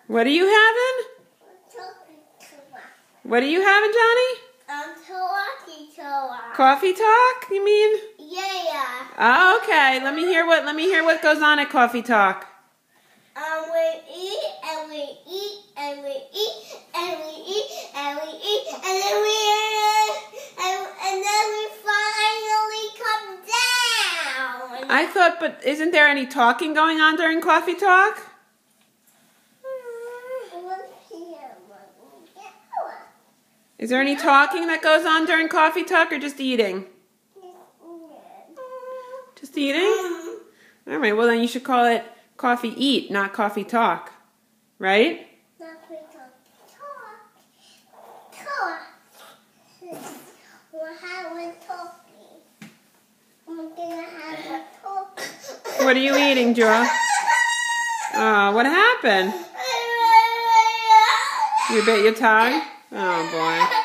What are you having? What are you having, Johnny? Coffee talk? You mean? Yeah. Oh, okay. Let me hear what goes on at Coffee Talk. We eat and we eat and we eat and we eat and we eat and then we finally come down. I thought, but isn't there any talking going on during Coffee Talk? Is there any talking that goes on during Coffee Talk or just eating? Just eating? All right, well then you should call it Coffee Eat, not Coffee Talk. Right? Coffee Talk. We're having talking. We're gonna have a talk. What are you eating, Joe? Oh, what happened? You bit your tongue? Oh, boy.